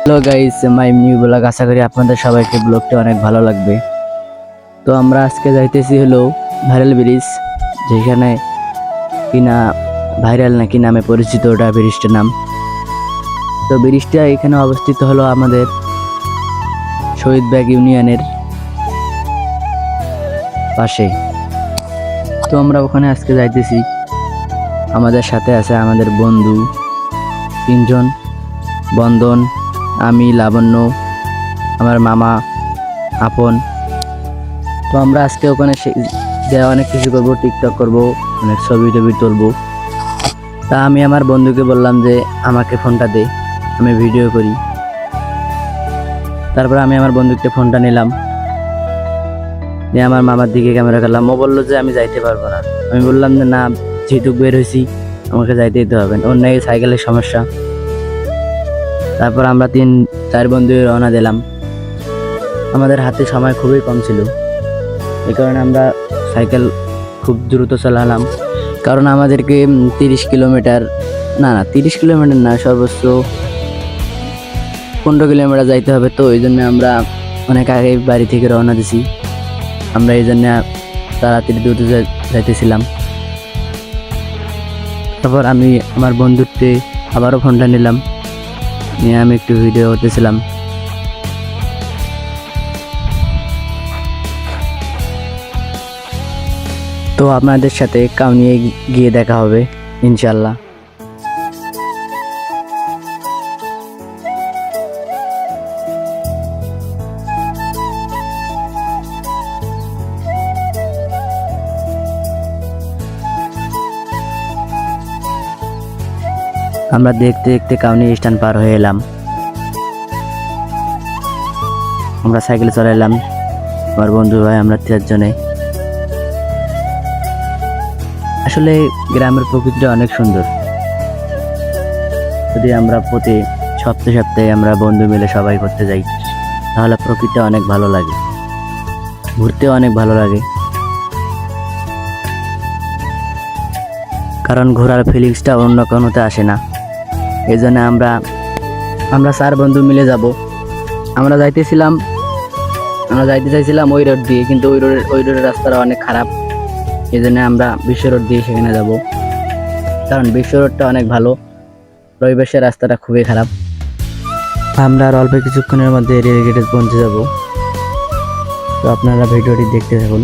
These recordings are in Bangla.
Hello guys, my new blog. আশা করি আপনাদের সবাইকে ব্লগটি অনেক ভালো লাগবে। তো আমরা আজকে যাইতেছি হলো ভাইরাল ব্রিজ, যেখানে কিনা ভাইরাল নাকি নামে পরিচিত ওটা ব্রিজটার নাম। তো ব্রিজটা এখানে অবস্থিত হলো আমাদের শহীদবাগ ইউনিয়নের পাশে। তো আমরা ওখানে আজকে যাইতেছি। আমাদের সাথে আছে আমাদের বন্ধু তিনজন, বন্দন, আমি, লাবণ্য, আমার মামা, আপন। তো আমরা আজকে ওখানে যে অনেক কিছু করবো, টিকটক করবো, অনেক ছবি টবি তুলবো। তা আমি আমার বন্ধুকে বললাম যে আমাকে ফোনটা দে, আমি ভিডিও করি। তারপর আমি আমার বন্ধুকে ফোনটা নিলাম, নিয়ে আমার মামার দিকে ক্যামেরা করলাম। ও বললো যে আমি যাইতে পারবো না। আমি বললাম যে না, যেহেতু বের হয়েছি আমাকে যাইতে দিতে হবে, ওর নাকি সাইকেলের সমস্যা। তারপর আমরা 3-4 বন্ধু রওনা দিলাম। আমাদের হাতে সময় খুবই কম ছিল, এই কারণে আমরা সাইকেল খুব দ্রুত চালালাম। কারণ আমাদেরকে 30 কিলোমিটার না 30 কিলোমিটার না, সর্বোচ্চ 15 কিলোমিটার যাইতে হবে। তো এই জন্য আমরা অনেক আগে বাড়ি থেকে রওনা দিছি। আমরা এই জন্য তাড়াতাড়ি দ্রুত যাইতেছিলাম। তারপর আমি আমার বন্ধুতে আবারও ফোনটা নিলাম, নিয়ে আমি একটু ভিডিও করতেছিলাম। তো আপনাদের সাথে কাউনিয়ে গিয়ে দেখা হবে ইনশাল্লাহ। আমরা দেখতে দেখতে কাউনিয়া স্ট্যান্ড পার হয়ে এলাম। আমরা সাইকেলে চলে এলাম, আমার বন্ধু ভাই আমরা 3 জনে। আসলে গ্রামের প্রকৃতিটা অনেক সুন্দর। যদি আমরা প্রতি সপ্তাহে আমরা বন্ধু মিলে সবাই ঘুরতে যাই, তাহলে প্রকৃতিটা অনেক ভালো লাগে, ঘুরতেও অনেক ভালো লাগে। কারণ ঘোরার ফিলিংসটা অন্য কোনোতে আসে না। এই জন্য আমরা 4 বন্ধু মিলে যাব। আমরা যাইতে চাইছিলাম ওই রোড দিয়ে, কিন্তু ওই রোডের রাস্তাটা অনেক খারাপ। এই জন্য আমরা বিশ্ব রোড দিয়ে সেখানে যাব। কারণ বিশ্ব রোডটা অনেক ভালো, রবিবাসের রাস্তাটা খুবই খারাপ। আমরা আর অল্প কিছুক্ষণের মধ্যে রেলগেটে পৌঁছে যাব। তো আপনারা ভিডিওটি দেখতে থাকুন।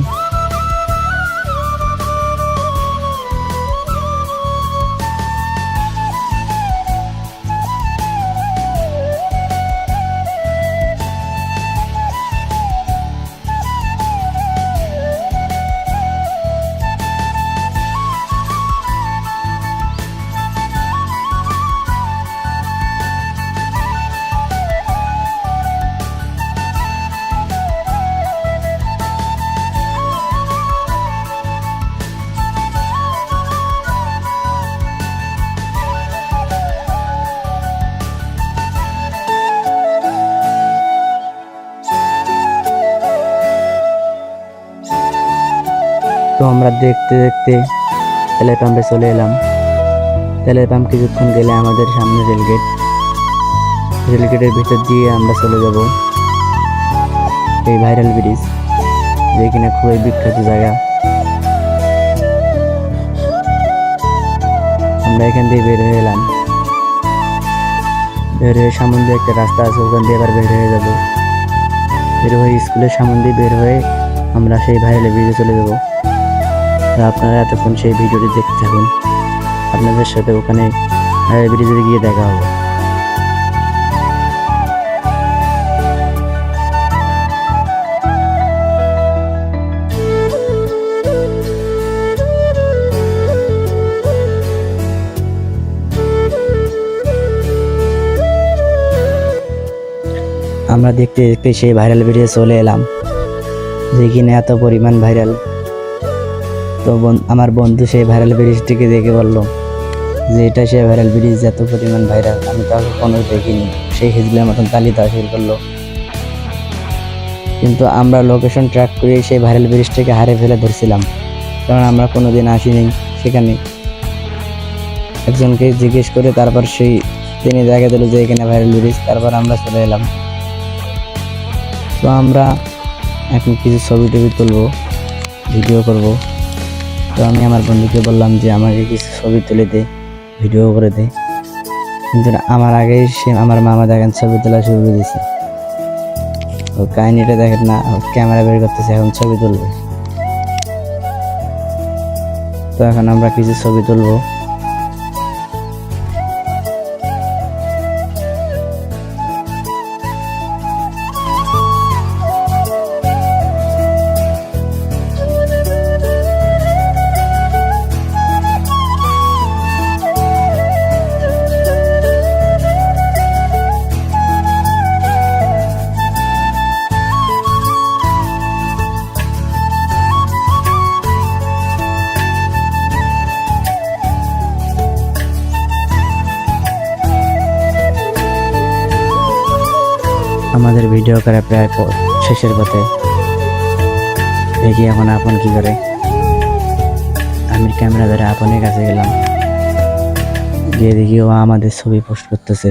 তো আমরা দেখতে দেখতে তেলের পাম্পে চলে এলাম। তেলের পাম্প কিছুক্ষণ গেলে আমাদের সামনে রেলগেটের ভিতর দিয়ে আমরা চলে যাব এই ভাইরাল ব্রিজ, যে কিনা খুবই বিখ্যাত জায়গা। আমরা এখান দিয়ে বের হয়ে এলাম। বের হয়ে সামনে দিয়ে একটা রাস্তা আছে, ওখান দিয়ে আবার বের হয়ে যাব। বের হয়ে স্কুলের সামনে দিয়ে বের হয়ে আমরা সেই ভাইরাল ব্রিজে চলে যাব। আপনারা এতক্ষণ সেই ভিডিওটি দেখতে থাকুন, আপনাদের সাথে ওখানে ব্রিজে গিয়ে দেখা হবে। আমরা দেখতে দেখতে সেই ভাইরাল ব্রিজে চলে এলাম, যেখানে এত পরিমাণ ভাইরাল। তো আমার বন্ধু সেই ভাইরাল ব্রিজটিকে দেখে বলল যে এটা সেই ভাইরাল ব্রিজ, এত পরিমাণ ভাইরাল আমি তো কখনো দেখিনি। সেই হিজলের মতন তালি দেওয়া শুরু করলো। কিন্তু আমরা লোকেশন ট্র্যাক করে সেই ভাইরাল ব্রিজটাকে হারে ফেলে ধরছিলাম, কারণ আমরা কোনোদিন আসিনি সেখানে। একজনকে জিজ্ঞেস করে তারপর সেই তিনি দেখা দিল যে এখানে ভাইরাল ব্রিজ। তারপর আমরা চলে এলাম। তো আমরা এখন কিছু ছবি টবি তুলবো, ভিডিও করব। তো আমি আমার বন্ধুকে বললাম যে আমাকে কিছু ছবি তুলে দে, ভিডিও করে দে। কিন্তু আমার আগেই সে আমার মামা দেখেন ছবি তোলা শুরু করে দিয়েছে। ও কাহিনিটা দেখেন না, ক্যামেরা বের করতেছে, এখন ছবি তুলবে। তো এখন আমরা কিছু ছবি তুলবো। আমাদের ভিডিও করা প্রায় শেষের পথে। দেখি এখন আপন কি করে। আমি ক্যামেরা ধরে আপনের কাছে গেলাম, গিয়ে দেখি ও আমাদের ছবি পোস্ট করতেছে।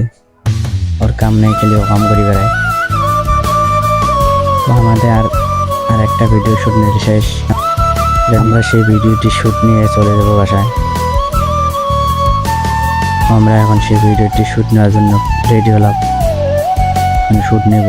ওর কাম নেই, খেলে ও কাম করি বেড়ায়। তো আমাদের আর একটা ভিডিও শ্যুট নিয়ে শেষ। আমরা সেই ভিডিওটি শ্যুট নিয়ে চলে যাবো বাসায়। আমরা এখন সেই ভিডিওটি শ্যুট নেওয়ার জন্য রেডি হলাম, শ্যুট নেব।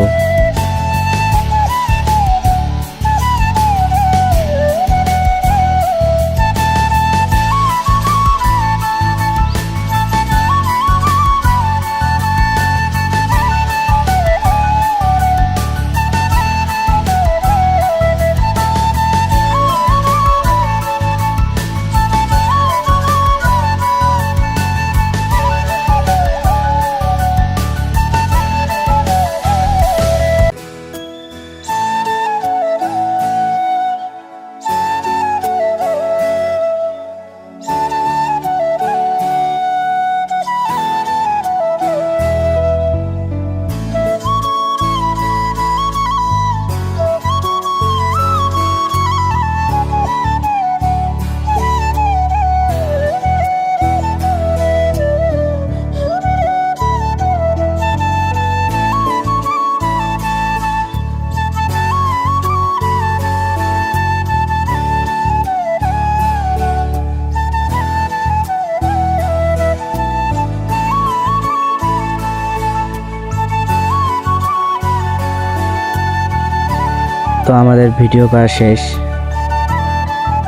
তো আমাদের ভিডিও করা শেষ,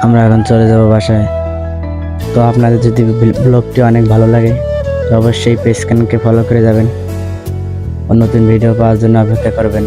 আমরা এখন চলে যাব বাসায়। তো আপনাদের যদি ব্লগটি অনেক ভালো লাগে তো অবশ্যই পেজখানকে ফলো করে যাবেন, নতুন ভিডিও পাওয়ার জন্য অপেক্ষা করবেন।